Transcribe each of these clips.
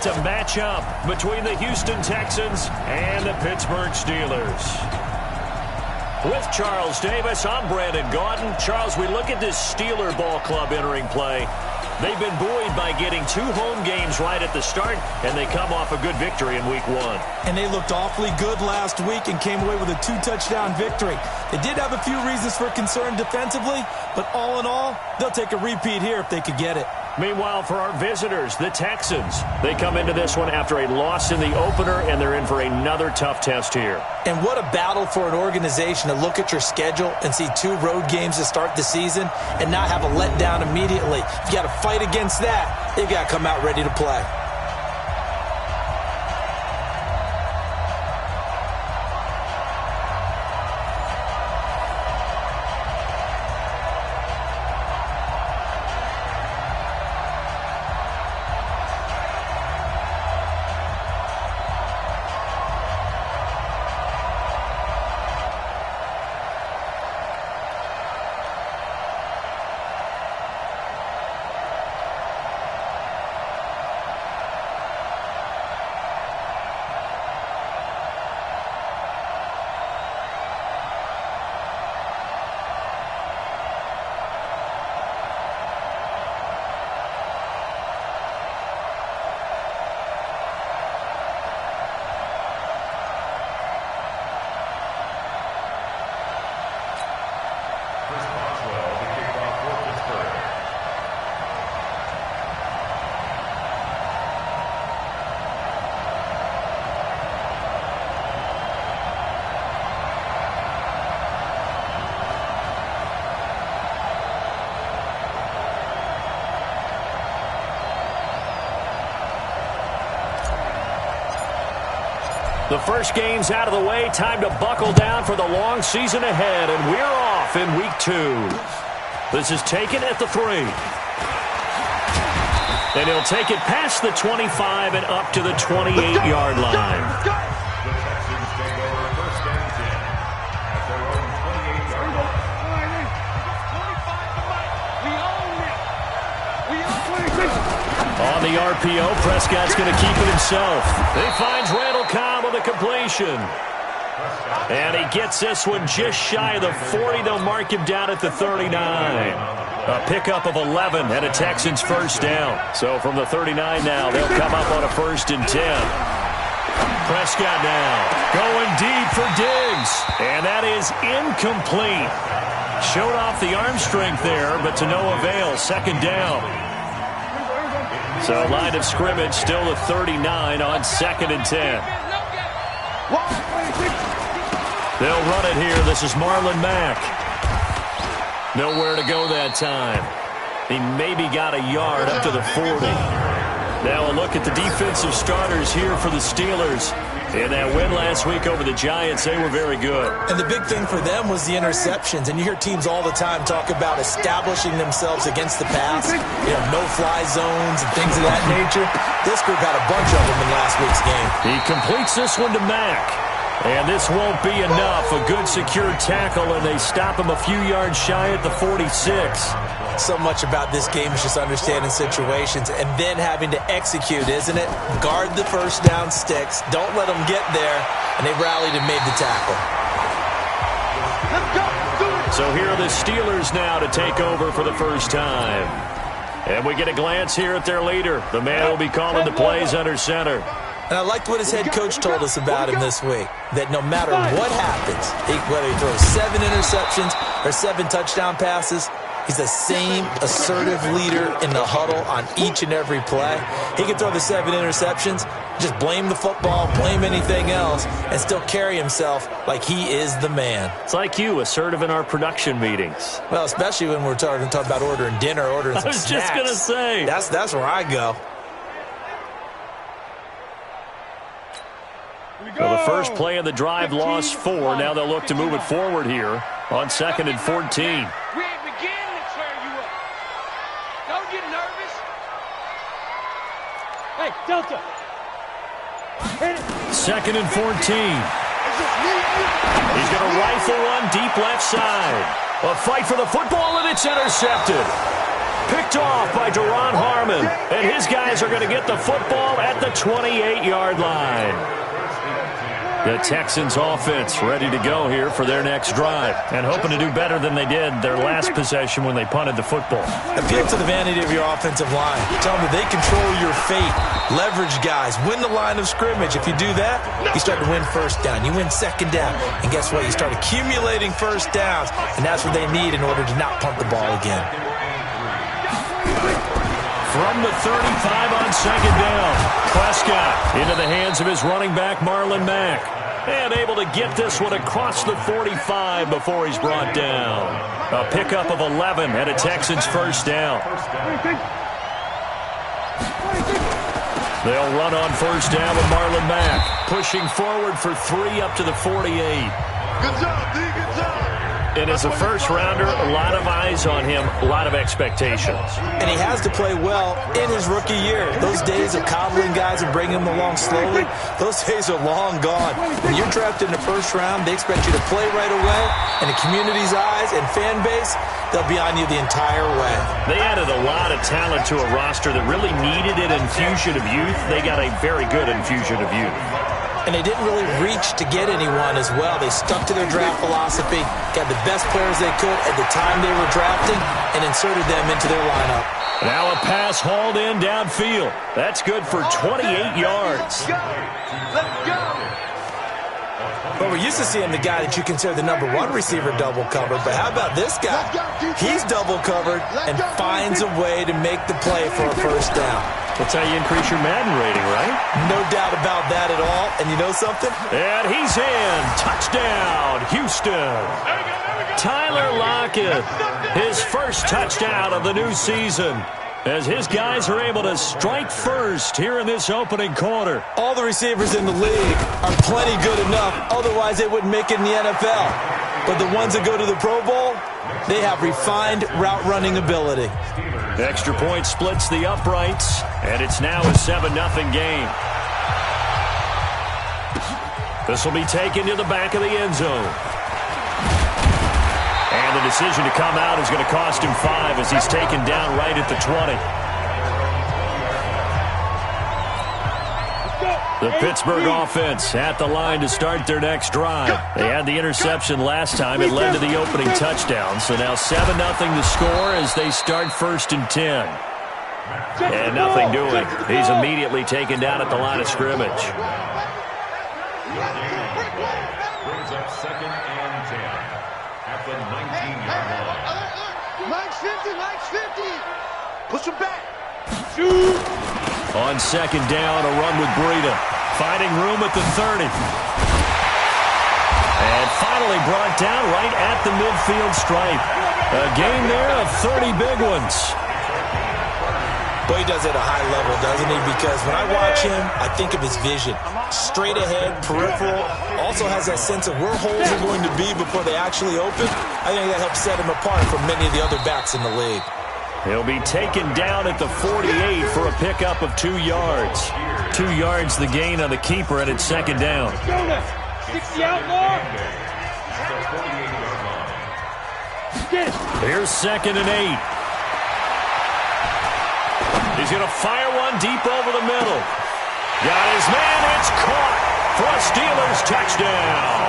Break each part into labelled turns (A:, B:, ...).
A: It's a matchup between the Houston Texans and the Pittsburgh Steelers. With Charles Davis, I'm Brandon Gaudin. Charles, we look at this Steeler ball club entering play. They've been buoyed by getting 2 home games right at the start, and they come off a good victory in Week 1.
B: And they looked awfully good last week and came away with a 2-touchdown victory. They did have a few reasons for concern defensively, but all in all, they'll take a repeat here if they could get it.
A: Meanwhile, for our visitors, the Texans, they come into this one after a loss in the opener, and they're in for another tough test here.
B: And what a battle for an organization to look at your schedule and see 2 road games to start the season and not have a letdown immediately. You got to fight against that. They've got to come out ready to play.
A: The first game's out of the way. Time to buckle down for the long season ahead, and we're off in Week 2. This is taken at the 3. And he'll take it past the 25 and up to the 28-yard line. On the RPO, Prescott's going to keep it himself. He finds Randall Cobb with a completion. And he gets this one just shy of the 40. They'll mark him down at the 39. A pickup of 11 and a Texans first down. So from the 39 now, they'll come up on a 1st and 10. Prescott now going deep for Diggs. And that is incomplete. Showed off the arm strength there, but to no avail. 2nd down. So line of scrimmage still the 39 on 2nd and 10. They'll run it here. This is Marlon Mack. Nowhere to go that time. He maybe got a yard up to the 40. Now a look at the defensive starters here for the Steelers. In that win last week over the Giants, they were very good.
B: And the big thing for them was the interceptions. And you hear teams all the time talk about establishing themselves against the pass. You know, no-fly zones and things of that nature. This group had a bunch of them in last week's game.
A: He completes this one to Mack. And this won't be enough. A good secure tackle, and they stop him a few yards shy at the 46.
B: So much about this game is just understanding situations and then having to execute, isn't it? Guard the first down sticks. Don't let them get there. And they rallied and made the tackle.
A: So here are the Steelers now to take over for the first time. And we get a glance here at their leader. The man who will be calling the plays under center.
B: And I liked what his head coach told us about him this week, that no matter what happens, whether he throws 7 interceptions or 7 touchdown passes, he's the same assertive leader in the huddle on each and every play. He can throw the 7 interceptions, just blame the football, blame anything else, and still carry himself like he is the man.
A: It's like you, assertive in our production meetings.
B: Well, especially when we're talking about ordering dinner, ordering some snacks.
A: I was just going to say.
B: That's where I go.
A: So the first play of the drive lost 4. Now they'll look to move it forward here on 2nd and 14.
C: We ain't beginning to tear you up. Don't get nervous. Hey, Delta. Hit it.
A: 2nd and 14. He's going to rifle one deep left side. A fight for the football, and it's intercepted. Picked off by Duron Harmon. And his guys are going to get the football at the 28-yard line. The Texans offense ready to go here for their next drive and hoping to do better than they did their last possession when they punted the football.
B: Appeal to the vanity of your offensive line. Tell them that they control your fate. Leverage guys. Win the line of scrimmage. If you do that, you start to win first down. You win second down. And guess what? You start accumulating first downs. And that's what they need in order to not punt the ball again.
A: From the 35 on second down, Prescott into the hands of his running back, Marlon Mack. And able to get this one across the 45 before he's brought down. A pickup of 11 and a Texans first down. They'll run on first down with Marlon Mack. Pushing forward for 3 up to the 48.
D: Good job, D. Good job.
A: And as a first-rounder, a lot of eyes on him, a lot of expectations.
B: And he has to play well in his rookie year. Those days of coddling guys and bringing them along slowly, those days are long gone. When you're drafted in the first round, they expect you to play right away. And the community's eyes and fan base, they'll be on you the entire way.
A: They added a lot of talent to a roster that really needed an infusion of youth. They got a very good infusion of youth.
B: And they didn't really reach to get anyone as well. They stuck to their draft philosophy, got the best players they could at the time they were drafting, and inserted them into their lineup.
A: Now a pass hauled in downfield. That's good for 28 yards.
C: Let's go.
B: But we're used to seeing the guy that you consider the number 1 receiver double covered. But how about this guy? He's double covered and finds a way to make the play for a first down.
A: That's how you increase your Madden rating, right?
B: No doubt about that at all. And you know something?
A: And he's in. Touchdown, Houston. Tyler Lockett, his first touchdown of the new season, as his guys are able to strike first here in this opening quarter.
B: All the receivers in the league are plenty good enough. Otherwise, they wouldn't make it in the NFL. But the ones that go to the Pro Bowl, they have refined route running ability.
A: Extra point splits the uprights, and it's now a 7-0 game. This will be taken to the back of the end zone. And the decision to come out is going to cost him 5 as he's taken down right at the 20. The Pittsburgh offense at the line to start their next drive. They had the interception last time. It led to the opening touchdown. So now 7-0 to score as they start 1st and 10. And nothing doing. He's immediately taken down at the line of scrimmage.
D: Brings up 2nd and 10 at the 19-yard line.
C: Max 50, Max 50. Push him back. Shoot.
A: On 2nd down, a run with Breida. Finding room at the 30. And finally brought down right at the midfield stripe. A gain there of 30 big ones.
B: Boy, he does it at a high level, doesn't he? Because when I watch him, I think of his vision. Straight ahead, peripheral. Also has that sense of where holes are going to be before they actually open. I think that helps set him apart from many of the other backs in the league.
A: He'll be taken down at the 48 for a pickup of 2 yards. 2 yards the gain on the keeper, and it's 2nd down.
C: 60 out more.
A: Here's 2nd and 8. He's going to fire one deep over the middle. Got his man. It's caught for a Steelers touchdown.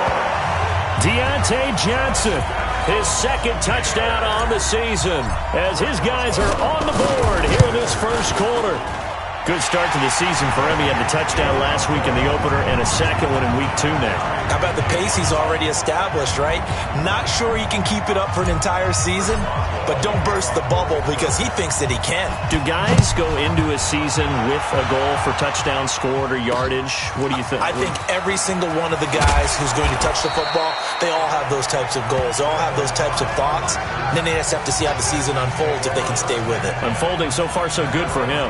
A: Deontay Johnson, his 2nd touchdown on the season, as his guys are on the board here in this first quarter. Good start to the season for him. He had the touchdown last week in the opener and a 2nd one in week 2 now.
B: How about the pace he's already established, right? Not sure he can keep it up for an entire season, but don't burst the bubble because he thinks that he can.
A: Do guys go into a season with a goal for touchdown scored or yardage? What do you think?
B: I think every single one of the guys who's going to touch the football, they all have those types of goals. They all have those types of thoughts. And then they just have to see how the season unfolds if they can stay with it.
A: Unfolding so far so good for him.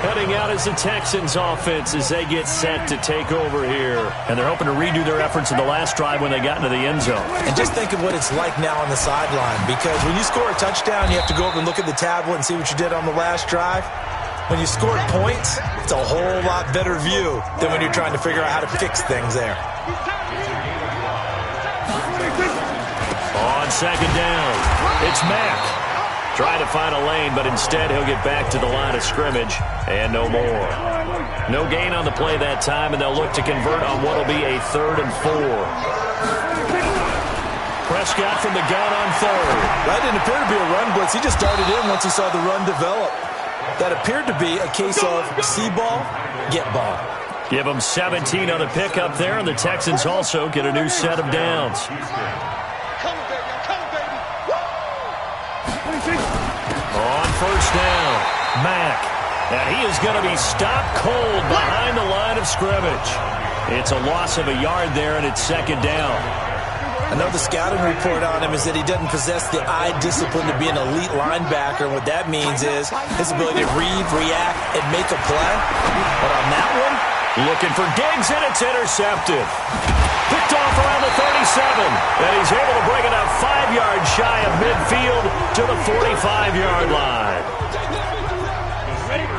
A: Heading out is the Texans offense as they get set to take over here. And they're hoping to redo their efforts in the last drive when they got into the end zone.
B: And just think of what it's like now on the sideline, because when you score a touchdown, you have to go over and look at the tablet and see what you did on the last drive. When you scored points, it's a whole lot better view than when you're trying to figure out how to fix things there.
A: On 2nd down, it's Mack. Trying to find a lane, but instead he'll get back to the line of scrimmage and no more. No gain on the play that time, and they'll look to convert on what will be a 3rd and 4. Prescott from the gun on 3rd.
B: That didn't appear to be a run blitz. He just darted in once he saw the run develop. That appeared to be a case of see ball, get ball.
A: Give them 17 on the pickup there, and the Texans also get a new set of downs. On 1st down, Mack. And he is going to be stopped cold behind the line of scrimmage. It's a loss of a yard there, and it's 2nd down.
B: I know the scouting report on him is that he doesn't possess the eye discipline to be an elite linebacker. What that means is his ability to read, react, and make a play. But on that one,
A: looking for Diggs, and it's intercepted. Picked off around the 37, and he's able to bring it up 5 yards shy of midfield to the 45-yard line.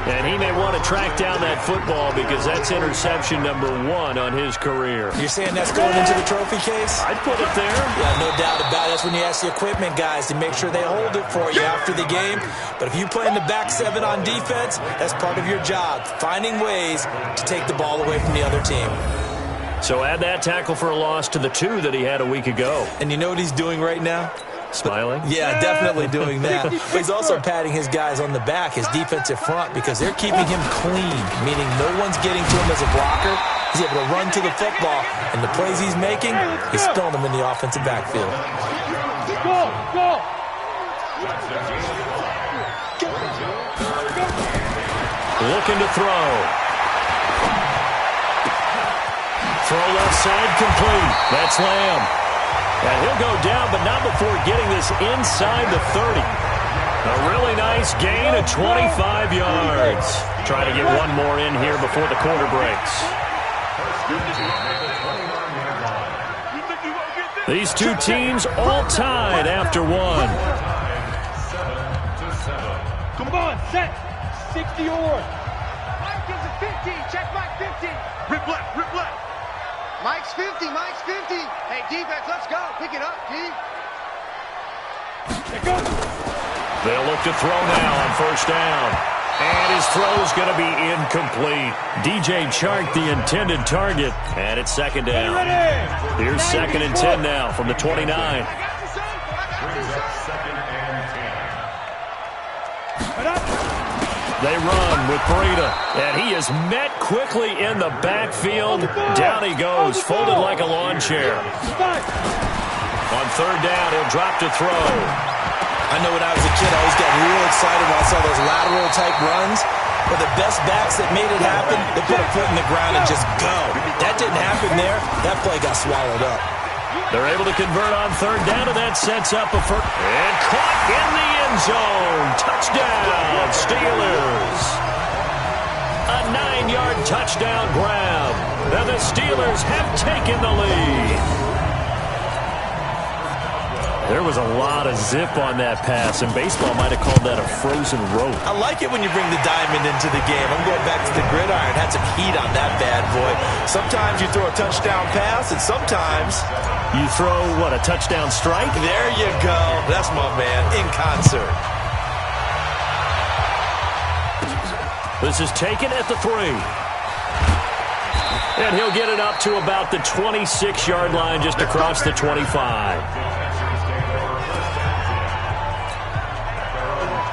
A: And he may want to track down that football because that's interception number 1 on his career.
B: You're saying that's going into the trophy case?
A: I'd put it there.
B: Yeah, no doubt about it. That's when you ask the equipment guys to make sure they hold it for you after the game. But if you play in the back 7 on defense, that's part of your job, finding ways to take the ball away from the other team.
A: So add that tackle for a loss to the 2 that he had a week ago.
B: And you know what he's doing right now?
A: Smiling?
B: Yeah, definitely doing that. But he's also patting his guys on the back, his defensive front, because they're keeping him clean, meaning no one's getting to him as a blocker. He's able to run to the football, and the plays he's making, he's throwing them in the offensive backfield.
C: Go!
A: Looking to throw. Throw left side complete. That's Lamb. And he'll go down, but not before getting this inside the 30. A really nice gain of 25 yards. Trying to get one more in here before the quarter breaks. These two teams all tied after one.
C: Come on, set. 60 or. Mike gives it 50. Check Mike 50.
D: Rip left.
C: Mike's 50. Hey, defense, let's go. Pick it up, D.
A: They'll look to throw now on 1st down. And his throw is going to be incomplete. DJ Chark, the intended target. And it's 2nd down. Here's 2nd and 10 now from the 29. They run with Breida, and he is met quickly in the backfield. Down he goes, folded like a lawn chair. On 3rd down, he'll drop to throw.
B: I know when I was a kid, I always got real excited when I saw those lateral-type runs. But the best backs that made it happen, they put a foot in the ground and just go. That didn't happen there. That play got swallowed up.
A: They're able to convert on 3rd down, and that sets up a first. And caught in the end zone. Touchdown, Steelers. A 9-yard touchdown grab. And the Steelers have taken the lead. There was a lot of zip on that pass, and baseball might have called that a frozen rope.
B: I like it when you bring the diamond into the game. I'm going back to the gridiron. Had some heat on that bad boy. Sometimes you throw a touchdown pass, and sometimes
A: you throw, what, a touchdown strike?
B: There you go. That's my man, in concert.
A: This is taken at the 3. And he'll get it up to about the 26-yard line just across the 25.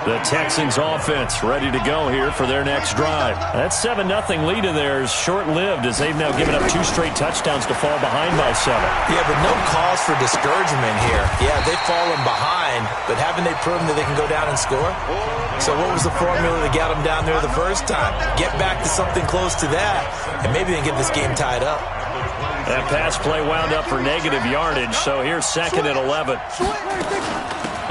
A: The Texans offense ready to go here for their next drive. That 7-0 lead of theirs short-lived as they've now given up 2 straight touchdowns to fall behind by 7.
B: Yeah, but no cause for discouragement here. Yeah, they've fallen behind, but haven't they proven that they can go down and score? So what was the formula that got them down there the first time? Get back to something close to that, and maybe they can get this game tied up.
A: That pass play wound up for negative yardage, so here's 2nd and 11.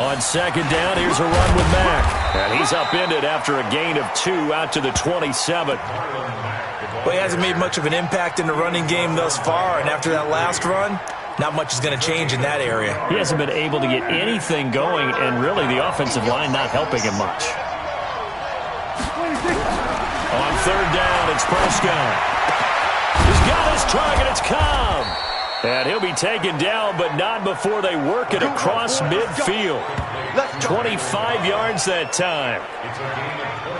A: On 2nd down, here's a run with Mack. And he's upended after a gain of 2 out to the 27.
B: Well, he hasn't made much of an impact in the running game thus far, and after that last run, not much is going to change in that area.
A: He hasn't been able to get anything going, and really the offensive line not helping him much. On 3rd down, it's Prescott. He's got his target. It's Cobb. And he'll be taken down, but not before they work it across midfield. 25 yards that time.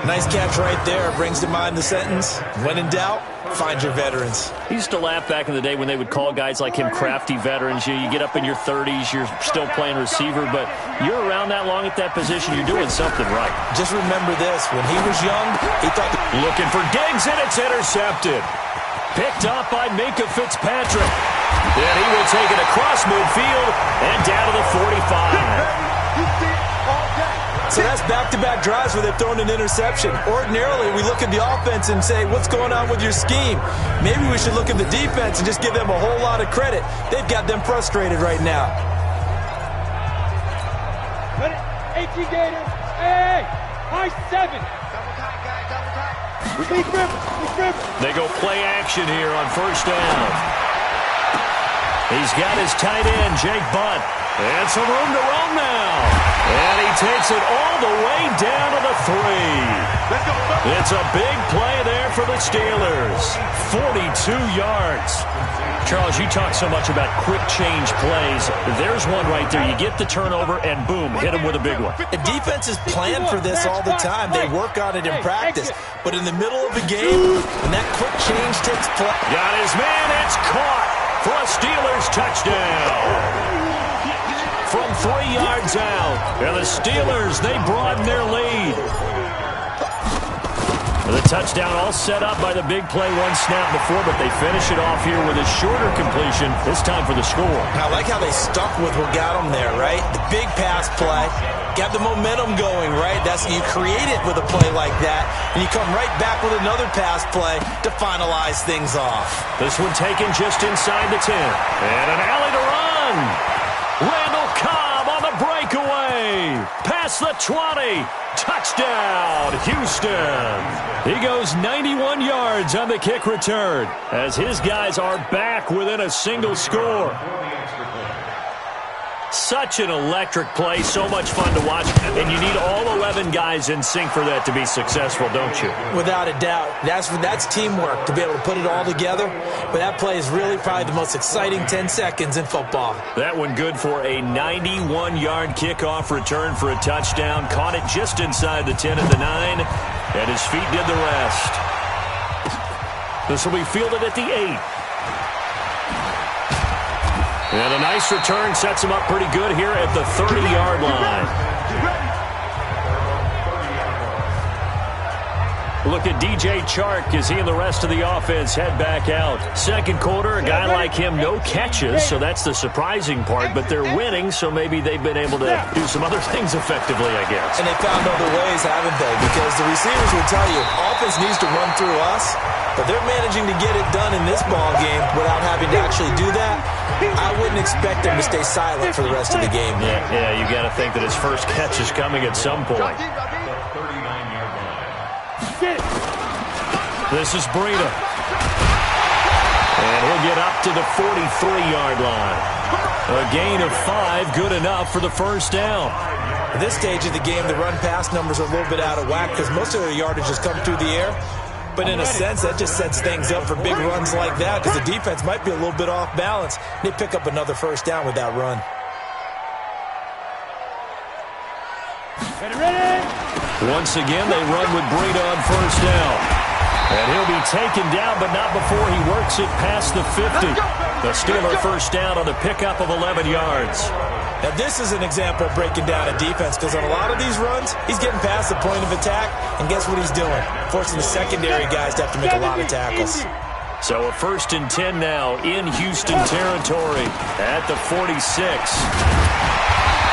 B: Nice catch right there. Brings to mind the sentence, when in doubt, find your veterans.
A: He used to laugh back in the day when they would call guys like him crafty veterans. You get up in your 30s, you're still playing receiver, but you're around that long at that position, you're doing something right.
B: Just remember this, when he was young, he thought...
A: Looking for Diggs, and it's intercepted. Picked up by Minkah Fitzpatrick. And he will take it across midfield and down to the 45.
B: So that's back-to-back drives where they've thrown an interception. Ordinarily, we look at the offense and say, what's going on with your scheme? Maybe we should look at the defense and just give them a whole lot of credit. They've got them frustrated right now.
C: 18 Gators. Hey, high 7.
A: They go play action here on first down. He's got his tight end, Jake Butt. And some room to roam now. And he takes it all the way down to the 3. It's a big play there for the Steelers. 42 yards. Charles, you talk so much about quick change plays. There's one right there. You get the turnover, and boom, hit him with a big one.
B: The defenses plan for this all the time. They work on it in practice. But in the middle of the game, when that quick change takes place...
A: Got his man. It's caught for a Steelers touchdown. From 3 yards out. And the Steelers, they broaden their lead. The touchdown all set up by the big play one snap before, but they finish it off here with a shorter completion, this time for the score.
B: I like how they stuck with what got them there, right? The big pass play, got the momentum going, right? You create it with a play like that, and you come right back with another pass play to finalize things off.
A: This one taken just inside the 10. And an alley to run. Randall Cobb on the breakaway. Past the 20. Touchdown, Houston. He goes 91 yards on the kick return as his guys are back within a single score. Such an electric play, so much fun to watch, and you need all 11 guys in sync for that to be successful, don't you?
B: Without a doubt. That's teamwork, to be able to put it all together. But that play is really probably the most exciting 10 seconds in football. That
A: one good for a 91-yard kickoff return for a touchdown. Caught it just inside the 10 at the 9, and his feet did the rest. This will be fielded at the 8. And a nice return sets him up pretty good here at the 30-yard line. Look at DJ Chark as he and the rest of the offense head back out. Second quarter, a guy like him, no catches, so that's the surprising part. But they're winning, so maybe they've been able to do some other things effectively, I guess.
B: And they found other ways, haven't they? Because the receivers will tell you, offense needs to run through us, but they're managing to get it done in this ball game without having to actually do that. I wouldn't expect them to stay silent for the rest of the game.
A: Yeah, you got to think that his first catch is coming at some point. This is Breida. And he'll get up to the 43-yard line. A gain of 5, good enough for the first down.
B: At this stage of the game, the run-pass numbers are a little bit out of whack because most of their yardage has come through the air. But in a sense, that just sets things up for big runs like that because the defense might be a little bit off balance. They pick up another first down with that run.
A: Once again, they run with Breida on first down. And he'll be taken down, but not before he works it past the 50. The Steeler first down on the pickup of 11 yards.
B: Now, this is an example of breaking down a defense because on a lot of these runs, he's getting past the point of attack, and guess what he's doing? Forcing the secondary guys to have to make a lot of tackles.
A: So a 1st and 10 now in Houston territory at the 46.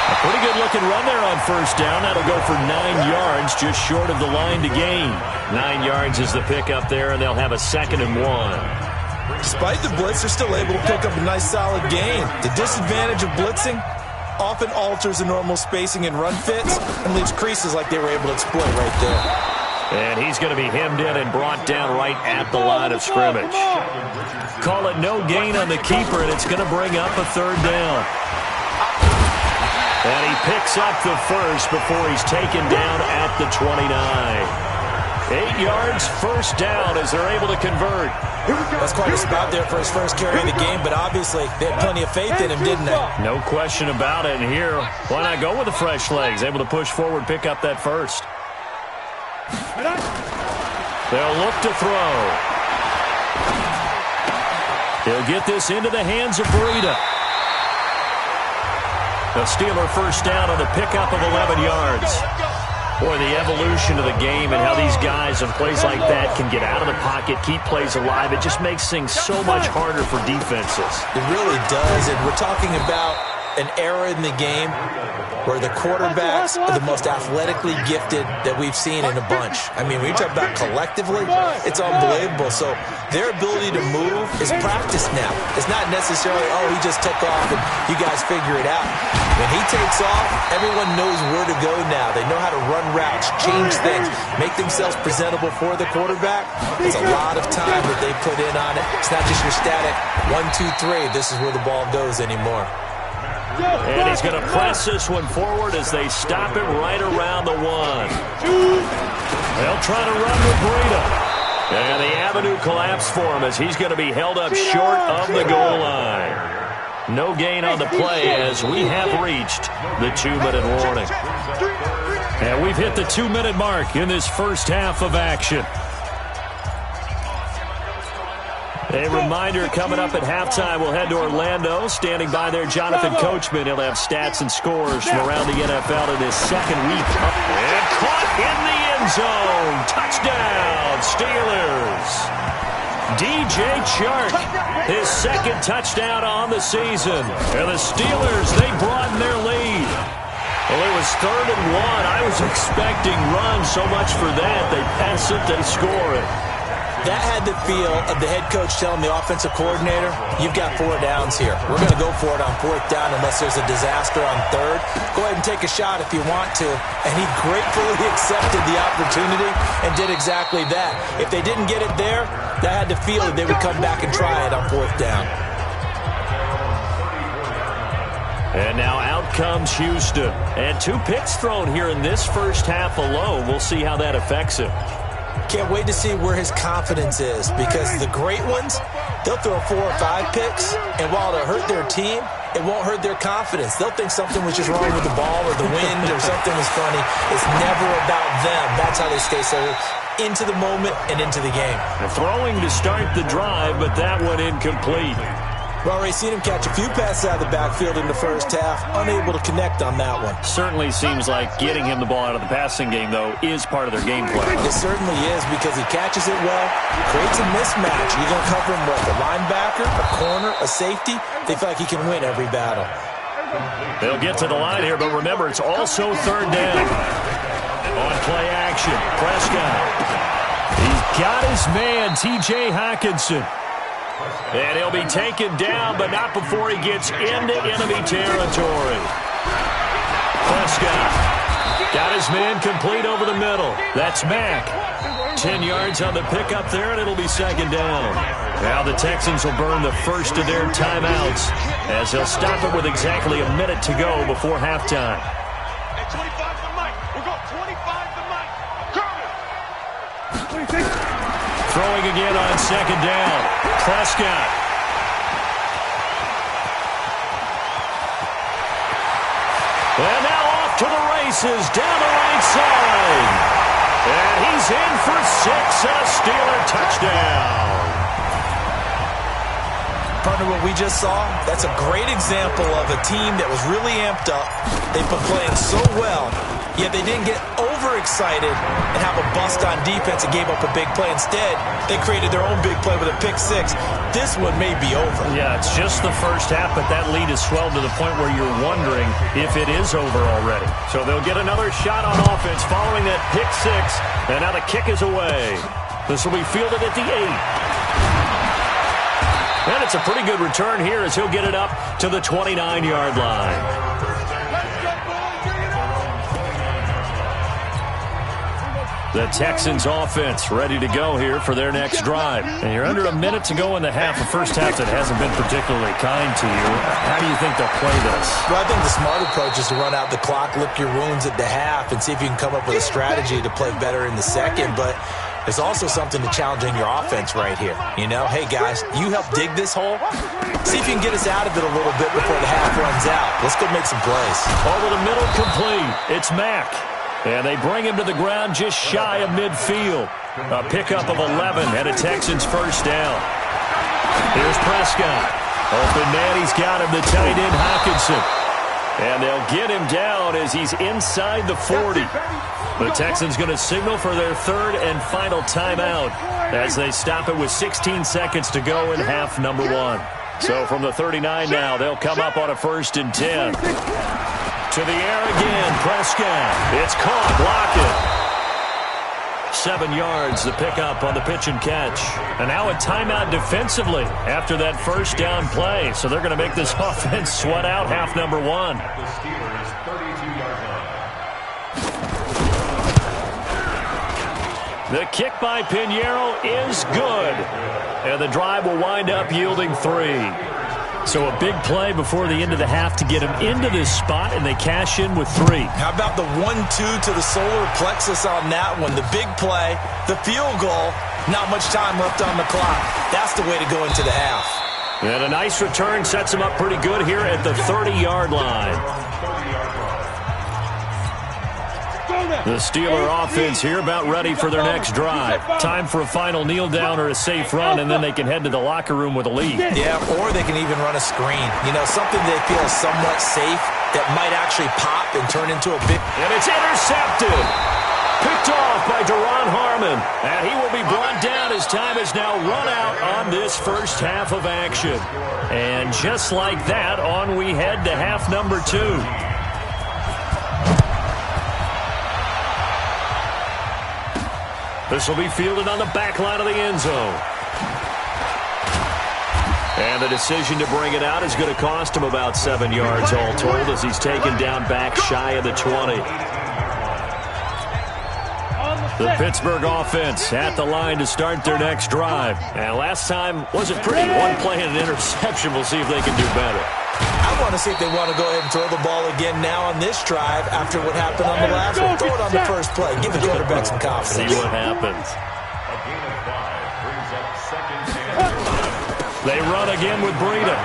A: A pretty good-looking run there on first down. That'll go for 9 yards, just short of the line to gain. 9 yards is the pickup there, and they'll have a 2nd and 1.
B: Despite the blitz, they're still able to pick up a nice, solid gain. The disadvantage of blitzing often alters the normal spacing and run fits and leaves creases like they were able to exploit right there.
A: And he's going to be hemmed in and brought down right at the line of scrimmage. Call it no gain on the keeper, and it's going to bring up a 3rd down. And he picks up the first before he's taken down at the 29. 8 yards, first down as they're able to convert.
B: That's quite a spot there for his first carry of the game, but obviously they had plenty of faith in him, didn't they?
A: No question about it. And here, why not go with the fresh legs? Able to push forward, pick up that first. They'll look to throw. He'll get this into the hands of Breida. The Steeler first down on the pickup of 11 yards. Boy, the evolution of the game and how these guys in plays like that can get out of the pocket, keep plays alive, it just makes things so much harder for defenses.
B: It really does, and we're talking about an era in the game where the quarterbacks are the most athletically gifted that we've seen in a bunch. I mean, when you talk about collectively, it's unbelievable. So their ability to move is practiced now. It's not necessarily, oh, he just took off and you guys figure it out. When he takes off, everyone knows where to go now. They know how to run routes, change things, make themselves presentable for the quarterback. It's a lot of time that they put in on it. It's not just your static 1, 2, 3. This is where the ball goes anymore.
A: And he's going to press this one forward as they stop it right around the 1. They'll try to run with Breida. And the avenue collapsed for him as he's going to be held up short of the goal line. No gain on the play as we have reached the 2-minute warning. And we've hit the 2-minute mark in this first half of action. A reminder coming up at halftime, we'll head to Orlando. Standing by there, Jonathan Coachman. He'll have stats and scores from around the NFL in his second week. And caught in the end zone. Touchdown, Steelers. DJ Chark, his second touchdown on the season. And the Steelers, they broaden their lead. Well, it was 3rd and 1. I was expecting run so much for that. They pass it, they score it.
B: That had the feel of the head coach telling the offensive coordinator, you've got 4 downs here. We're going to go for it on 4th down unless there's a disaster on 3rd. Go ahead and take a shot if you want to. And he gratefully accepted the opportunity and did exactly that. If they didn't get it there, that had the feel that they would come back and try it on 4th down.
A: And now out comes Houston. And 2 picks thrown here in this first half alone. We'll see how that affects him.
B: Can't wait to see where his confidence is, because the great ones, they'll throw 4 or 5 picks, and while it'll hurt their team, it won't hurt their confidence. They'll think something was just wrong with the ball or the wind or something was funny. It's never about them. That's how they stay so into the moment and into the game.
A: They're throwing to start the drive, but that one incomplete.
B: We've already seen him catch a few passes out of the backfield in the first half, unable to connect on that one.
A: Certainly seems like getting him the ball out of the passing game, though, is part of their game plan.
B: It certainly is, because he catches it well, creates a mismatch. You're going to cover him with a linebacker, a corner, a safety. They feel like he can win every battle.
A: They'll get to the line here, but remember, it's also 3rd down. On play action, Prescott. He's got his man, T.J. Hockenson. And he'll be taken down, but not before he gets into enemy territory. Prescott got his man complete over the middle. That's Mack. 10 yards on the pickup there, and it'll be 2nd down. Now the Texans will burn the first of their timeouts as they'll stop it with exactly a minute to go before halftime.
C: At 25 to Mike. We'll go 25 to Mike. Kermit.
A: Throwing again on 2nd down. Prescott. And now off to the races down the right side. And he's in for 6 and a Steeler touchdown.
B: Partner, what we just saw, that's a great example of a team that was really amped up. They've been playing so well, yet they didn't get overexcited and have a bust on defense and gave up a big play. Instead, they created their own big play with a pick 6. This one may be over.
A: Yeah, it's just the first half, but that lead has swelled to the point where you're wondering if it is over already. So they'll get another shot on offense following that pick 6, and now the kick is away. This will be fielded at the 8. And it's a pretty good return here as he'll get it up to the 29-yard line. The Texans offense ready to go here for their next drive. And you're under a minute to go in the half. The first half that hasn't been particularly kind to you. How do you think they'll play this?
B: Well, I think the smart approach is to run out the clock, lick your wounds at the half, and see if you can come up with a strategy to play better in the second. But there's also something to challenge in your offense right here. You know, hey, guys, you help dig this hole. See if you can get us out of it a little bit before the half runs out. Let's go make some plays.
A: Over the middle, complete. It's Mack. And they bring him to the ground just shy of midfield. A pickup of 11 and a Texans first down. Here's Prescott. Open man, he's got him, the tight end Hockenson. And they'll get him down as he's inside the 40. The Texans going to signal for their third and final timeout as they stop it with 16 seconds to go in half number one. So from the 39 now, they'll come up on a 1st and 10. To the air again, Prescott. It's caught, block it. 7 yards, the pickup on the pitch and catch. And now a timeout defensively after that first down play. So they're going to make this offense sweat out half number one.
D: The Steelers' 32-yard line.
A: The kick by Pinheiro is good. And the drive will wind up yielding 3. So a big play before the end of the half to get him into this spot, and they cash in with 3.
B: How about the 1-2 to the solar plexus on that one? The big play, the field goal, not much time left on the clock. That's the way to go into the half.
A: And a nice return sets him up pretty good here at the 30-yard line. The Steeler offense here about ready for their next drive. Time for a final kneel down or a safe run, and then they can head to the locker room with a lead.
B: Yeah, or they can even run a screen. You know, something they feel is somewhat safe that might actually pop and turn into a big...
A: And it's intercepted. Picked off by Duron Harmon. And he will be brought down as time has now run out on this first half of action. And just like that, on we head to half number 2. This will be fielded on the back line of the end zone. And the decision to bring it out is going to cost him about 7 yards all told as he's taken down back shy of the 20. The Pittsburgh offense at the line to start their next drive. And last time wasn't pretty. One play and an interception. We'll see if they can do better.
B: I want to see if they want to go ahead and throw the ball again now on this drive after what happened on the last one. Throw it on the first play. Give the quarterback some confidence.
A: See what happens.
D: A gain of 5 brings up 2nd and 5.
A: They run again with Breida.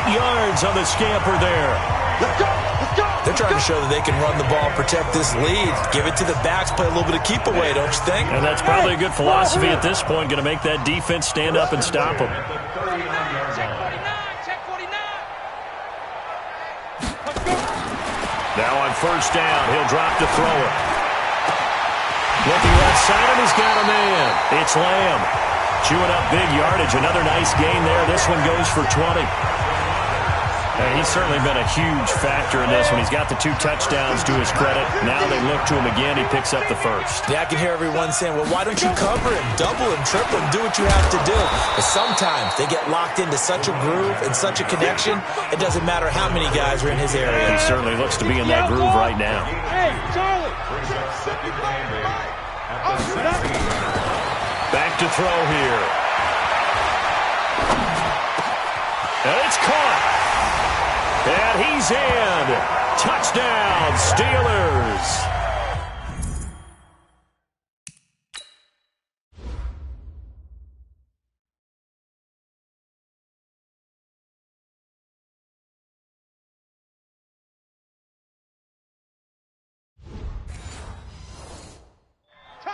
A: Yards on the scamper there.
C: Let's go! Let's go!
B: They're trying to show that they can run the ball and protect this lead. Give it to the backs, play a little bit of keep away, don't you think?
A: And that's probably a good philosophy at this point, going to make that defense stand up and stop them.
C: Check 49! Let's go!
A: Now on first down, he'll drop to throw it. Looking left side, and he's got a man. It's Lamb. Chewing up big yardage. Another nice gain there. This one goes for 20. And he's certainly been a huge factor in this one. He's got the 2 touchdowns to his credit. Now they look to him again. He picks up the first.
B: Yeah, I can hear everyone saying, well, why don't you cover him, double him, triple him, do what you have to do. But sometimes they get locked into such a groove and such a connection, it doesn't matter how many guys are in his area.
A: He certainly looks to be in that groove right now.
C: Hey, Charlie!
A: Back to throw here. And it's caught. And he's in. Touchdown, Steelers.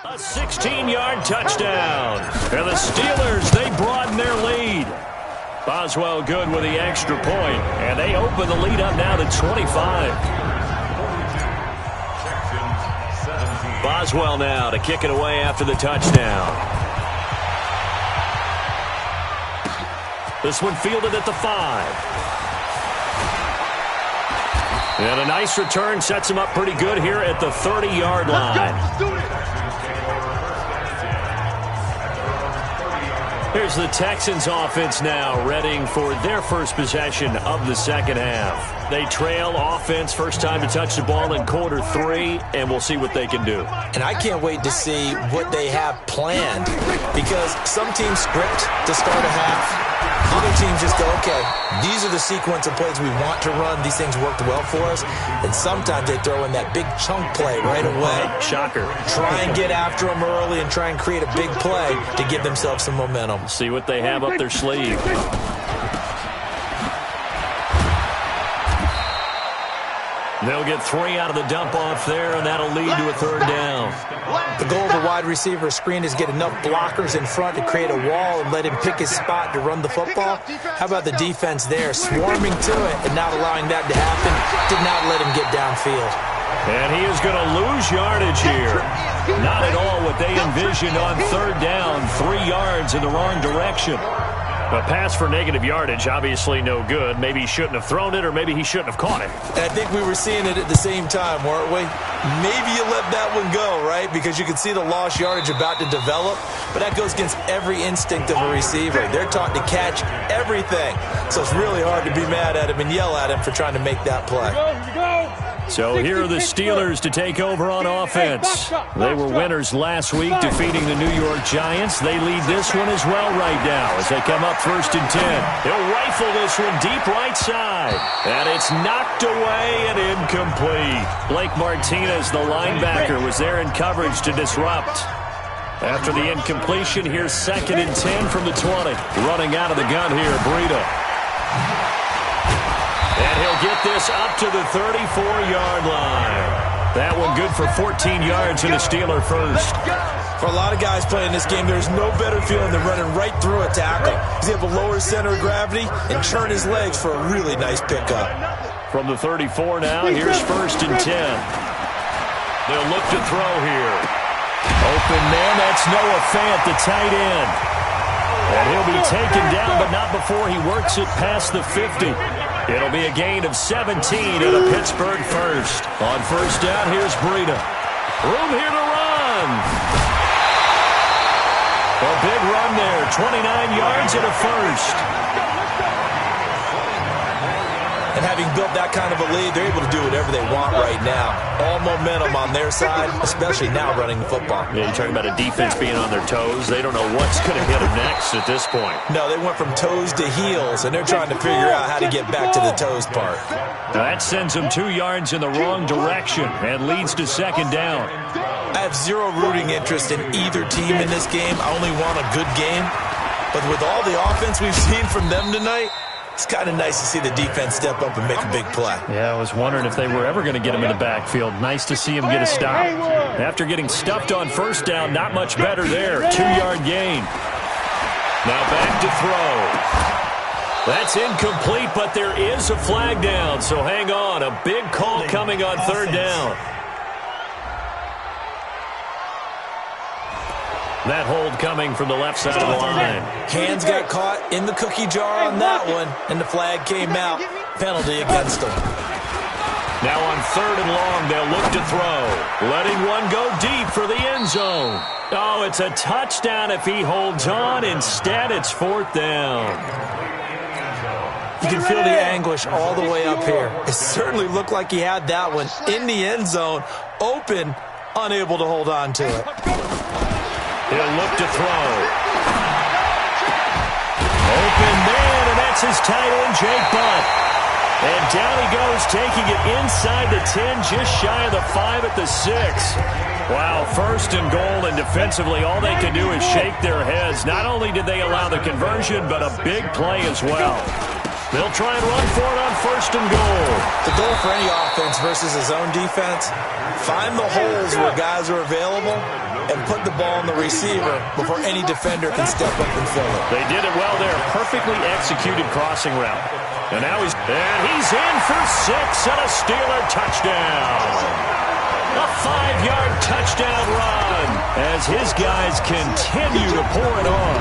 A: A 16-yard touchdown. And the Steelers, they broaden their lead. Boswell good with the extra point, and they open the lead up now to 25. Boswell now to kick it away after the touchdown. This one fielded at the 5. And a nice return sets him up pretty good here at the 30-yard line.
C: Let's do it!
A: Here's the Texans offense now, readying for their first possession of the second half. They trail offense, first time to touch the ball in quarter 3, and we'll see what they can do.
B: And I can't wait to see what they have planned, because some teams script to start a half. Other teams just go, okay, these are the sequence of plays we want to run. These things worked well for us. And sometimes they throw in that big chunk play right away.
A: Shocker.
B: Try and get after them early and try and create a big play to give themselves some momentum.
A: See what they have up their sleeve. They'll get 3 out of the dump-off there, and that'll lead to a third down.
B: The goal of a wide receiver screen is get enough blockers in front to create a wall and let him pick his spot to run the football. How about the defense there, swarming to it and not allowing that to happen? Did not let him get downfield.
A: And he is going to lose yardage here. Not at all what they envisioned on third down. 3 yards in the wrong direction. A pass for negative yardage, obviously no good. Maybe he shouldn't have thrown it, or maybe he shouldn't have caught it.
B: And I think we were seeing it at the same time, weren't we? Maybe you let that one go, right? Because you can see the lost yardage about to develop. But that goes against every instinct of a receiver. They're taught to catch everything. So it's really hard to be mad at him and yell at him for trying to make that play.
A: So here are the Steelers to take over on offense. They were winners last week, defeating the New York Giants. They lead this one as well right now as they come up 1st and 10. He'll rifle this one deep right side. And it's knocked away and incomplete. Blake Martinez, the linebacker, was there in coverage to disrupt. After the incompletion, here's 2nd and 10 from the 20. Running out of the gun here, Breida. And he'll get this up to the 34-yard line. That one good for 14 yards and a Steeler first.
B: For a lot of guys playing this game, there's no better feeling than running right through a tackle. He's able to lower his center of gravity and turn his legs for a really nice pickup.
A: From the 34 now, here's 1st and 10. They'll look to throw here. Open man, that's Noah Fant, the tight end. And he'll be taken down, but not before he works it past the 50. It'll be a gain of 17 and a Pittsburgh first. On 1st down, here's Breida. Room here to run. A big run there, 29 yards and a first.
B: And having built that kind of a lead, they're able to do whatever they want right now. All momentum on their side, especially now running the football.
A: Yeah, you're talking about a defense being on their toes. They don't know what's going to hit them next at this point.
B: No, they went from toes to heels, and they're trying to figure out how to get back to the toes part.
A: Now that sends them 2 yards in the wrong direction and leads to 2nd down.
B: I have zero rooting interest in either team in this game. I only want a good game. But with all the offense we've seen from them tonight, it's kind of nice to see the defense step up and make a big play.
A: Yeah, I was wondering if they were ever going to get him in the backfield. Nice to see him get a stop. After getting stuffed on 1st down, not much better there. 2-yard gain. Now back to throw. That's incomplete, but there is a flag down, so hang on. A big call coming on 3rd down. That hold coming from the left side of the line.
B: Hands got caught in the cookie jar on that one, and the flag came out. Penalty against them.
A: Now on 3rd and long, they'll look to throw. Letting one go deep for the end zone. Oh, it's a touchdown if he holds on. Instead, it's 4th down.
B: You can feel the anguish all the way up here. It certainly looked like he had that one in the end zone, open, unable to hold on to it.
A: He'll look to throw. Open man, and that's his tight end, Jake Butt. And down he goes, taking it inside the 10, just shy of the 5 at the 6. Wow, 1st and goal, and defensively all they can do is shake their heads. Not only did they allow the conversion, but a big play as well. They'll try and run for it on 1st and goal.
B: The goal for any offense versus his own defense, find the holes where guys are available and put the ball on the receiver before any defender can step up and fill it.
A: They did it well there. Perfectly executed crossing route. And now he's in for 6 and a Steeler touchdown. A 5-yard touchdown run as his guys continue to pour it on.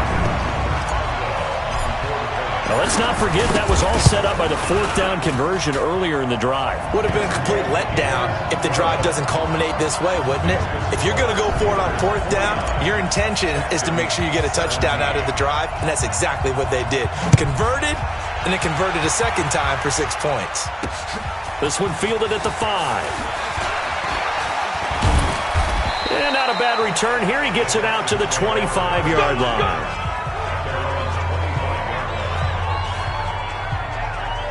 A: Now, let's not forget that was all set up by the fourth down conversion earlier in the drive.
B: Would have been a complete letdown if the drive doesn't culminate this way, wouldn't it? If you're going to go for it on fourth down, your intention is to make sure you get a touchdown out of the drive, and that's exactly what they did. Converted, and it converted a second time for 6 points.
A: This one fielded at the 5. And not a bad return here. He gets it out to the 25-yard line.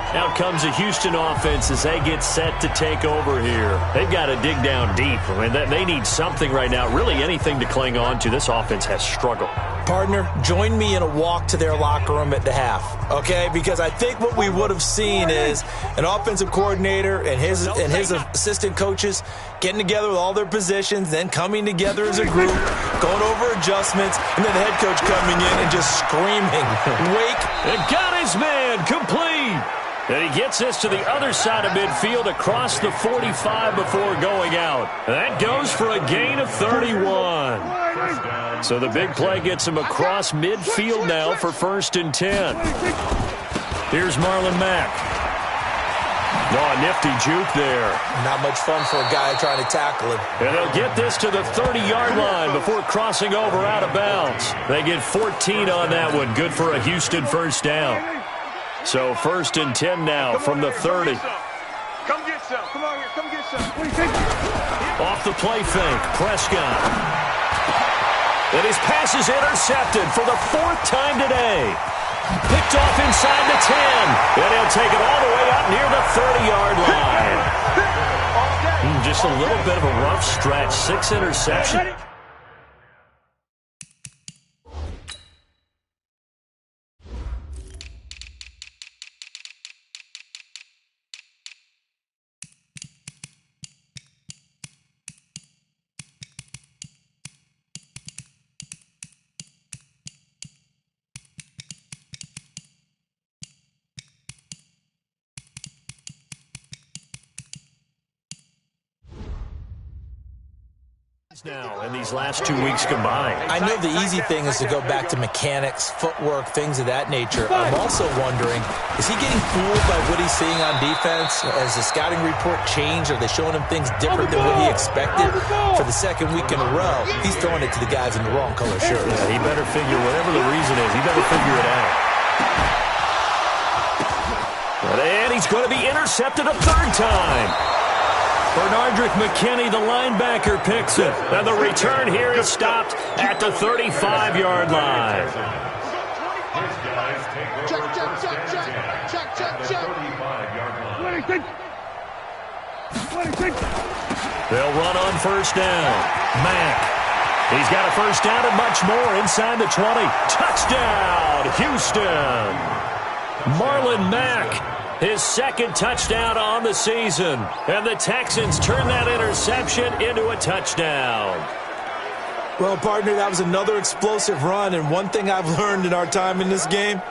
A: Out comes the Houston offense as they get set to take over here. They've got to dig down deep. I mean, they need something right now, really anything to cling on to. This offense has struggled.
B: Partner, join me in a walk to their locker room at the half, okay? Because I think what we would have seen is an offensive coordinator and his assistant coaches getting together with all their positions, then coming together as a group, going over adjustments, and then the head coach coming in and just screaming, "Wake!"
A: And got his man complete. And he gets this to the other side of midfield across the 45 before going out. That goes for a gain of 31. So the big play gets him across midfield now for 1st and 10. Here's Marlon Mack. Oh, a nifty juke there.
B: Not much fun for a guy trying to tackle him.
A: And they'll get this to the 30-yard line before crossing over out of bounds. They get 14 on that one. Good for a Houston first down. So 1st and 10 now from the 30.
C: Come get some. Come on here. Come get some. What do you think?
A: Off the play fake, Prescott. And his pass is intercepted for the 4th time today. Picked off inside the 10. And he'll take it all the way up near the 30-yard line. Just a little bit of a rough stretch. 6 interceptions. Now in these last 2 weeks combined.
B: I know the easy thing is to go back to mechanics, footwork, things of that nature. I'm also wondering, is he getting fooled by what he's seeing on defense? Has the scouting report changed? Are they showing him things different than what he expected? For the 2nd week in a row, he's throwing it to the guys in the wrong color shirts.
A: Yeah, he better figure, whatever the reason is, he better figure it out. And he's going to be intercepted a 3rd time. Bernardrick McKinney, the linebacker, picks it. And the return here is stopped at the 35-yard line. They'll run on 1st down. Mack. He's got a 1st down and much more inside the 20. Touchdown, Houston. Marlon Mack. His 2nd touchdown on the season. And the Texans turn that interception into a touchdown.
B: Well, partner, that was another explosive run. And one thing I've learned in our time in this game,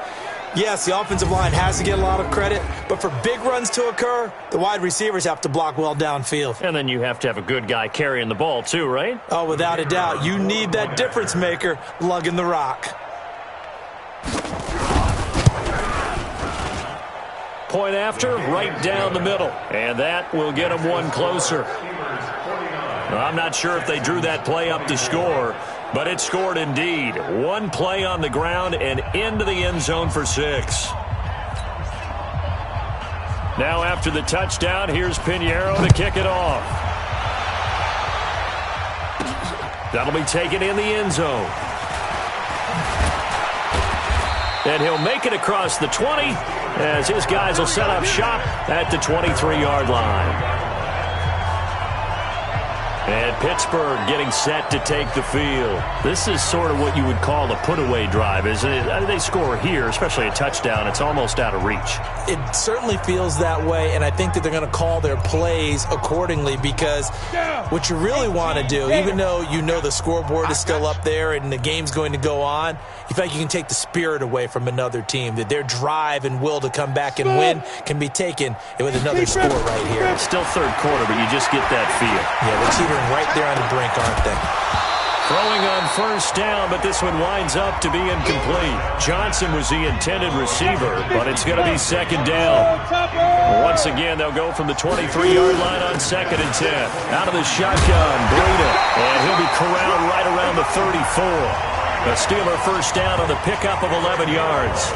B: yes, the offensive line has to get a lot of credit. But for big runs to occur, the wide receivers have to block well downfield.
A: And then you have to have a good guy carrying the ball too, right?
B: Oh, without a doubt. You need that difference maker lugging the rock.
A: Point after, right down the middle. And that will get them one closer. I'm not sure if they drew that play up to score, but it scored indeed. One play on the ground and into the end zone for 6. Now after the touchdown, here's Pinheiro to kick it off. That'll be taken in the end zone. And he'll make it across the 20 as his guys will set up shop at the 23-yard line. And Pittsburgh getting set to take the field. This is sort of what you would call a put-away drive, isn't it? They score here, especially a touchdown. It's almost out of reach.
B: It certainly feels that way, and I think that they're going to call their plays accordingly because what you really want to do, even though you know the scoreboard is still up there and the game's going to go on, you think you can take the spirit away from another team, that their drive and will to come back and win can be taken with another score right here.
A: It's still third quarter, but you just get that feel.
B: Yeah, they're teetering right there on the brink, aren't they?
A: Throwing on first down, but this one winds up to be incomplete. Johnson was the intended receiver, but it's going to be second down. Once again, they'll go from the 23-yard line on 2nd and 10. Out of the shotgun, Breida, and he'll be corralled right around the 34. A Steeler first down on the pickup of 11 yards.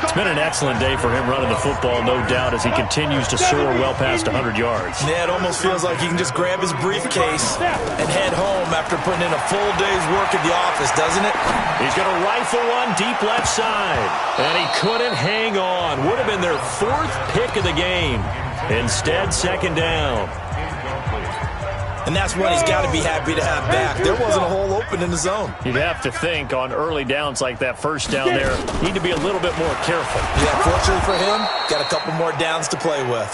A: It's been an excellent day for him running the football, no doubt, as he continues to soar well past 100 yards.
B: Yeah, it almost feels like he can just grab his briefcase and head home after putting in a full day's work at the office, doesn't it?
A: He's going to rifle one deep left side, and he couldn't hang on. Would have been their 4th pick of the game. Instead, second down.
B: And that's one he's got to be happy to have back. There wasn't a hole open in the zone.
A: You'd have to think on early downs like that first down there, need to be a little bit more careful.
B: Yeah, fortunately for him, got a couple more downs to play with.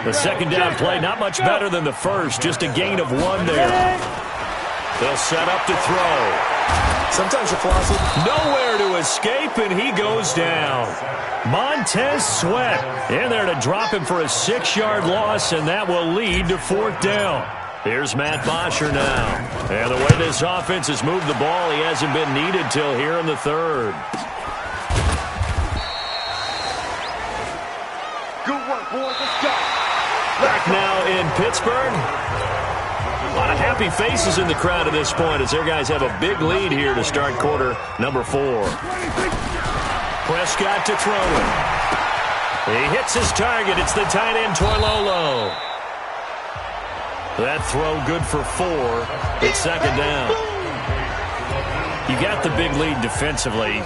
A: The second down play, not much better than the first, just a gain of 1 there. They'll set up to throw.
B: Sometimes your philosophy.
A: Nowhere to escape, and he goes down. Montez Sweat in there to drop him for a 6-yard loss, and that will lead to 4th down. Here's Matt Bosher now. And the way this offense has moved the ball, he hasn't been needed till here in the 3rd.
C: Good work, boys. Let's go.
A: Back now in Pittsburgh. A lot of happy faces in the crowd at this point as their guys have a big lead here to start quarter number 4. Prescott to throw it. He hits his target. It's the tight end, Toilolo. That throw good for 4. It's second down. You got the big lead defensively.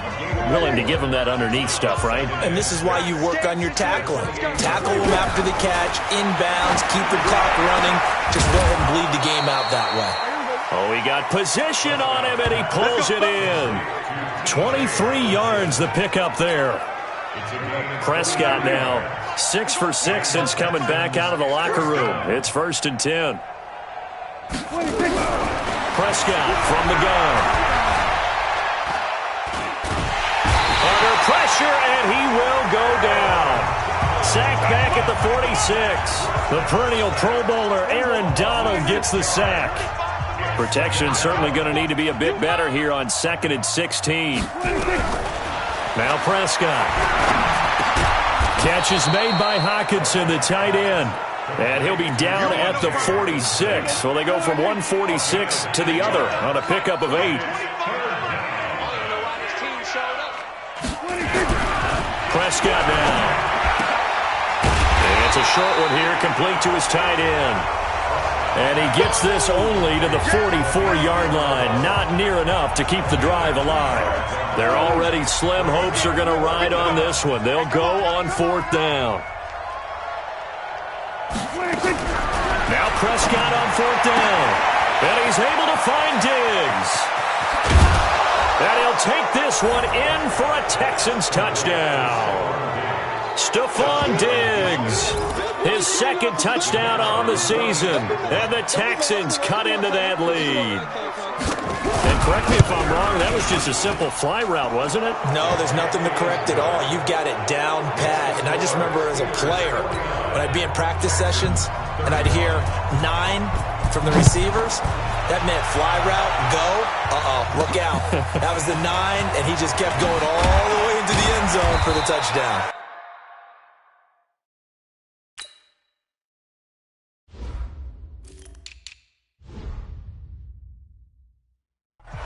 A: Willing to give them that underneath stuff, right?
B: And this is why you work on your tackling. Tackle them after the catch, inbounds, keep the clock running. Just let him bleed the game out that way.
A: Oh, he got position on him, and he pulls it in. 23 yards the pickup there. Prescott now 6 for 6 since coming back out of the locker room. It's 1st and 10. Prescott from the gun. Under pressure, and he will go down. Sacked back at the 46. The perennial Pro Bowler Aaron Donald gets the sack. Protection certainly going to need to be a bit better here on 2nd and 16. Now Prescott. Catch is made by Hockenson, the tight end. And he'll be down at the 46. So they go from 146 to the other on a pickup of 8. Prescott now. And it's a short one here, complete to his tight end. And he gets this only to the 44-yard line. Not near enough to keep the drive alive. Their already slim hopes are going to ride on this one. They'll go on 4th down. Now Prescott on 4th down. And he's able to find Diggs. And he'll take this one in for a Texans touchdown. Stephon Diggs. His 2nd touchdown on the season. And the Texans cut into that lead. And correct me if I'm wrong, that was just a simple fly route, wasn't it?
B: No, there's nothing to correct at all. You've got it down pat. And I just remember as a player, when I'd be in practice sessions, and I'd hear 9 from the receivers, that meant fly route, go, look out. That was the 9, and he just kept going all the way into the end zone for the touchdown.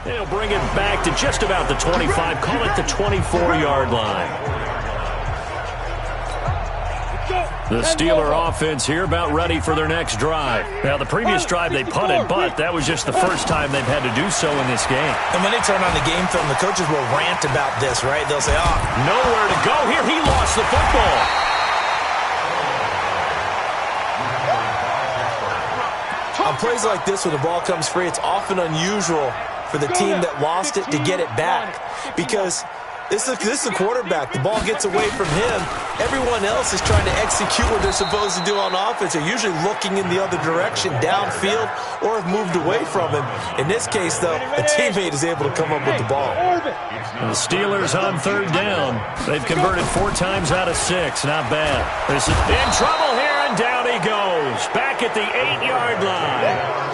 A: They'll bring it back to just about the 25, call it the 24-yard line. The Steeler offense here about ready for their next drive. Now, the previous drive they punted, but that was just the first time they've had to do so in this game.
B: And when they turn on the game film, the coaches will rant about this, right? They'll say,
A: nowhere to go here. He lost the football.
B: On plays like this, when the ball comes free, it's often unusual for the team that lost it to get it back, because this is a quarterback. The ball gets away from him. Everyone else is trying to execute what they're supposed to do on offense. They're usually looking in the other direction, downfield, or have moved away from him. In this case, though, a teammate is able to come up with the ball.
A: The Steelers on 3rd down. They've converted 4 times out of 6. Not bad. This is in trouble here, and down he goes. Back at the 8-yard line.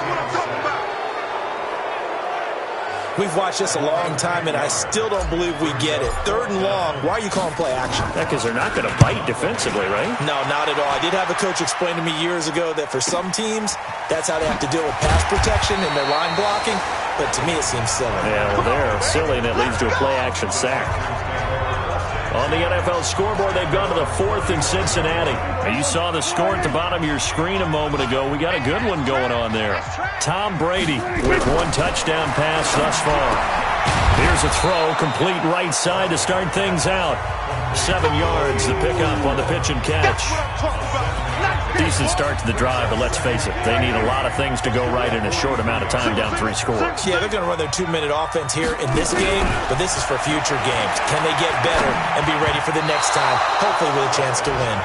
B: We've watched this a long time, and I still don't believe we get it. 3rd and long, why are you calling play action?
A: Because they're not going to bite defensively, right?
B: No, not at all. I did have a coach explain to me years ago that for some teams, that's how they have to deal with pass protection and their line blocking. But to me, it seems silly.
A: Yeah, well, they're silly, and it leads to a play-action sack. On the NFL scoreboard, they've gone to the 4th in Cincinnati. You saw the score at the bottom of your screen a moment ago. We got a good one going on there. Tom Brady with 1 touchdown pass thus far. Here's a throw, complete right side to start things out. 7 yards, the pickup on the pitch and catch. Decent start to the drive, but let's face it, they need a lot of things to go right in a short amount of time, down 3 scores.
B: Yeah, they're going to run their 2-minute offense here in this game, but this is for future games. Can they get better and be ready for the next time, hopefully with a chance to win?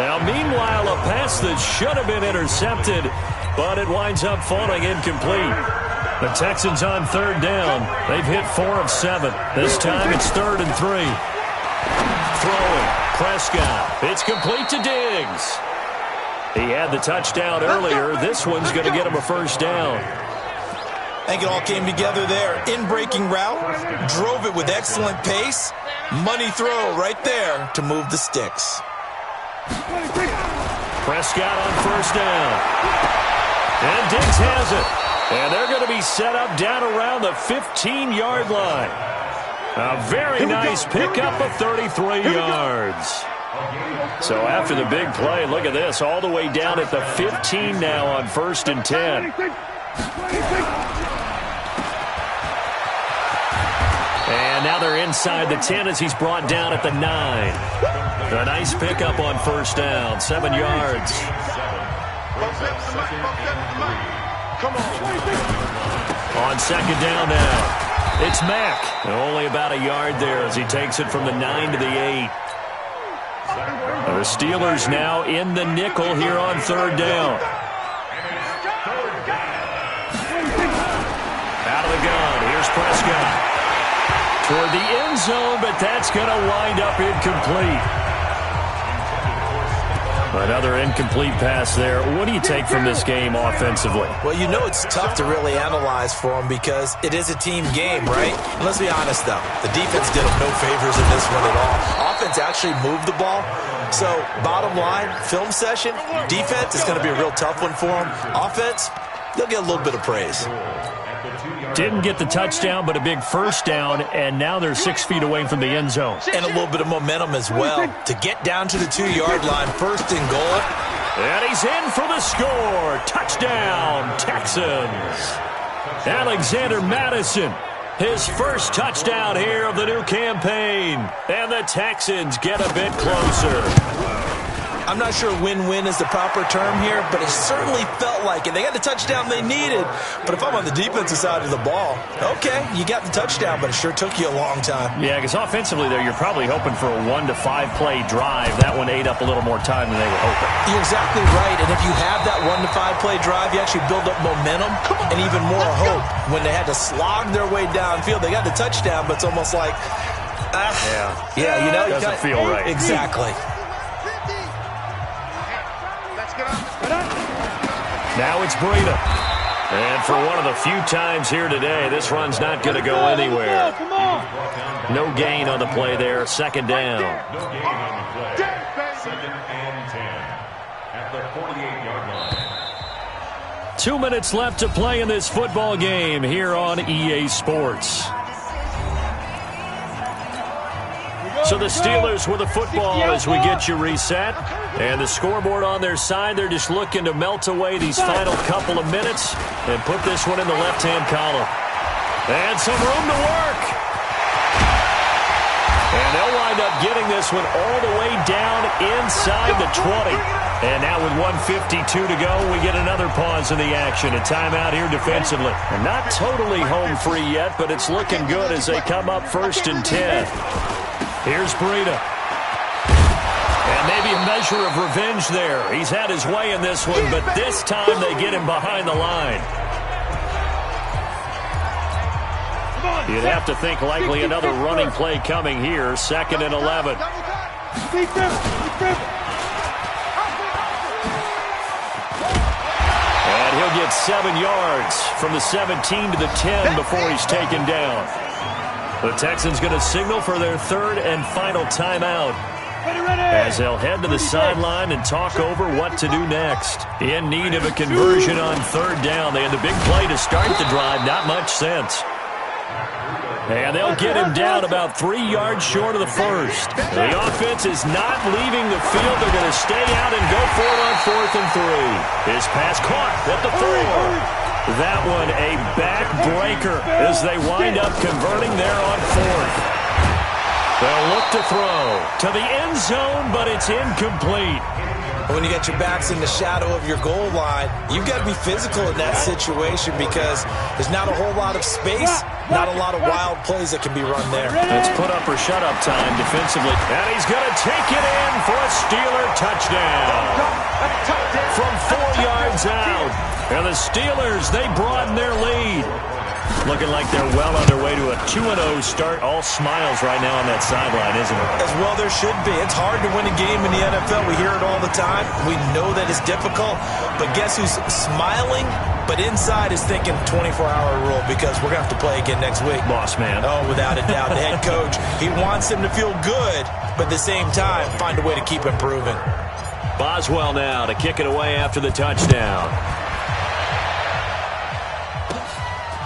A: Now, meanwhile, a pass that should have been intercepted, but it winds up falling incomplete. The Texans on 3rd down. They've hit 4 of 7. This time it's 3rd and 3. Throwing, Prescott. It's complete to Diggs. He had the touchdown earlier. This one's going to get him a 1st down.
B: I think it all came together there. In-breaking route, drove it with excellent pace. Money throw right there to move the sticks.
A: Prescott on 1st down. And Diggs has it. And they're going to be set up down around the 15-yard line. A very nice pickup of 33 yards. So after the big play, look at this, all the way down at the 15 now on 1st and 10. And now they're inside the 10 as he's brought down at the 9. A nice pickup on 1st down, 7 yards. On 2nd down now, it's Mack. Only about a yard there as he takes it from the 9 to the 8. The Steelers now in the nickel here on 3rd down. Out of the gun, here's Prescott. Toward the end zone, but that's going to wind up incomplete. Another incomplete pass there. What do you take from this game offensively?
B: Well, you know it's tough to really analyze for them because it is a team game, right? And let's be honest, though. The defense did them no favors in this one at all. Offense actually moved the ball. So, bottom line, film session, defense is going to be a real tough one for them. Offense, they'll get a little bit of praise.
A: Didn't get the touchdown, but a big 1st down, and now they're 6 feet away from the end zone.
B: And a little bit of momentum as well. To get down to the 2-yard line, 1st and goal.
A: And he's in for the score. Touchdown, Texans. Alexander Madison, his 1st touchdown here of the new campaign. And the Texans get a bit closer.
B: I'm not sure win-win is the proper term here, but it certainly felt like it. They got the touchdown they needed, but if I'm on the defensive side of the ball, okay, you got the touchdown, but it sure took you a long time.
A: Yeah, because offensively there, you're probably hoping for a 1 to 5 play drive. That one ate up a little more time than they were hoping.
B: You're exactly right, and if you have that 1 to 5 play drive, you actually build up momentum and even more hope. When they had to slog their way downfield, they got the touchdown, but it's almost like, you know,
A: doesn't feel right.
B: Exactly.
A: Now it's Breida. And for one of the few times here today, this run's not going to go anywhere. No gain on the play there. 2nd down.
D: No gain on the play. 2nd and 10 at the 48-yard line.
A: 2 minutes left to play in this football game here on EA Sports. So the Steelers with the football as we get you reset. And the scoreboard on their side, they're just looking to melt away these final couple of minutes and put this one in the left-hand column. And some room to work. And they'll wind up getting this one all the way down inside the 20. And now with 1:52 to go, we get another pause in the action. A timeout here defensively. And not totally home free yet, but it's looking good as they come up 1st and 10. Here's Breida. And maybe a measure of revenge there. He's had his way in this one, but this time they get him behind the line. You'd have to think likely another running play coming here. 2nd and 11. And he'll He'll get 7 yards from the 17 to the 10 before he's taken down. The Texans going to signal for their 3rd and final timeout as they'll head to the sideline and talk over what to do next. In need of a conversion on 3rd down. They had the big play to start the drive. Not much sense. And they'll get him down about 3 yards short of the first. The offense is not leaving the field. They're going to stay out and go for it on 4th and 3. His pass caught at the 4. That one a backbreaker as they wind up converting there on 4th. They'll look to throw to the end zone, but it's incomplete.
B: When you get your backs in the shadow of your goal line, you've got to be physical in that situation because there's not a whole lot of space, not a lot of wild plays that can be run there.
A: It's put up or shut up time defensively. And he's going to take it in for a Steeler touchdown. From 4 yards out. And the Steelers, they broaden their lead. Looking like they're well on their way to a 2-0 start. All smiles right now on that sideline, isn't it?
B: As well there should be. It's hard to win a game in the NFL. We hear it all the time. We know that it's difficult. But guess who's smiling, but inside is thinking 24-hour rule because we're going to have to play again next week.
A: Boss man.
B: Oh, without a doubt. The head coach, he wants them to feel good, but at the same time, find a way to keep improving.
A: Boswell now to kick it away after the touchdown.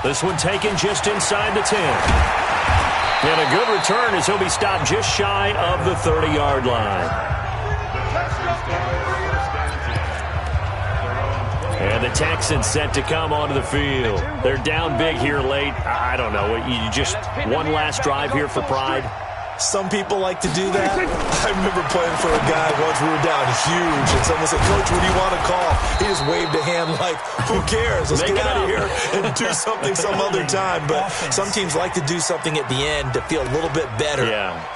A: This one taken just inside the 10. And a good return as he'll be stopped just shy of the 30-yard line. And the Texans set to come onto the field. They're down big here late. I don't know. You just one last drive here for pride.
B: Some people like to do that. I remember playing for a guy once. We were down huge, and someone said, "Coach, what do you want to call?" He just waved a hand like, "Who cares? Let's get out of here and do something some other time." But some teams like to do something at the end to feel a little bit better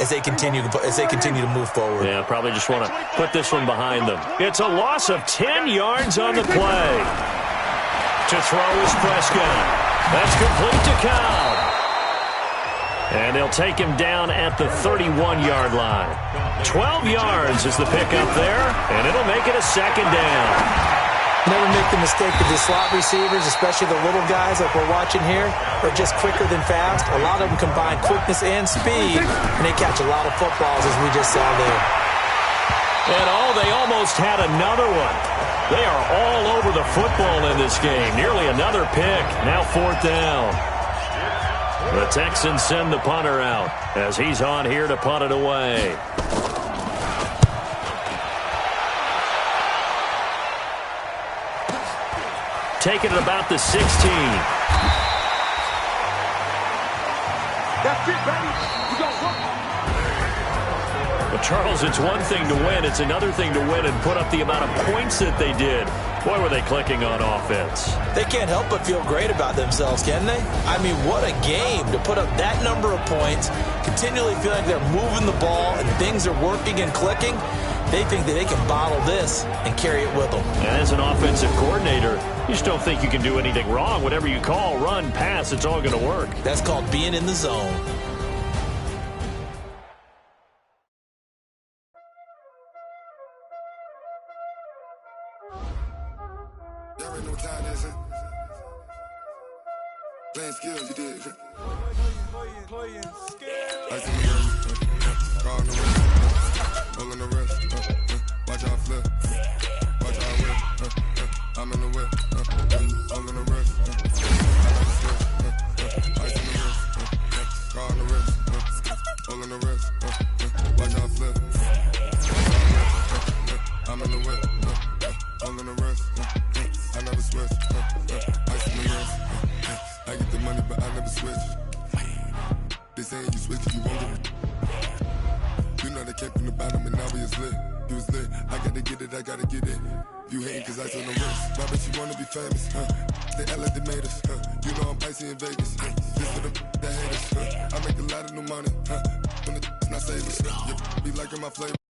B: as they continue to move forward.
A: Yeah, probably just want to put this one behind them. It's a loss of 10 yards on the play. To throw is Prescott. That's complete to Cobb. And they'll take him down at the 31-yard line. 12 yards is the pickup there, and it'll make it a 2nd down.
B: Never make the mistake of the slot receivers, especially the little guys like we're watching here, are just quicker than fast. A lot of them combine quickness and speed, and they catch a lot of footballs, as we just saw there.
A: And they almost had another one. They are all over the football in this game. Nearly another pick. Now 4th down. The Texans send the punter out as he's on here to punt it away. Taking it about the 16.
C: That's it, baby. We got one.
A: Well, Charles, it's one thing to win. It's another thing to win and put up the amount of points that they did. Boy, were they clicking on offense.
B: They can't help but feel great about themselves, can they? I mean, what a game to put up that number of points, continually feel like they're moving the ball and things are working and clicking. They think that they can bottle this and carry it with them.
A: And as an offensive coordinator, you just don't think you can do anything wrong. Whatever you call, run, pass, it's all going to work.
B: That's called being in the zone.
E: There ain't no time, is it? Playing skills, you did. Playing skills. Ice in the wrist, car on the wrist, roll on the wrist, watch how I flip, watch how I whip, I'm in the whip, roll on the wrist, I never slip, ice in the wrist, car on the wrist, roll on the wrist, watch how I flip, I'm in the whip, roll on the wrist, I never switch, ice in the wrist, I get the money but I never switch. They saying you switch if you won't get it. You know they came from the bottom and now we is lit. You was lit, I gotta get it, I gotta get it. You hating cause ice on the wrist. Why bet you wanna be famous, They act like they made us, You know I'm icy in Vegas, Just for the that hate us, I make a lot of new money, When it's not savings, Be liking my flavor.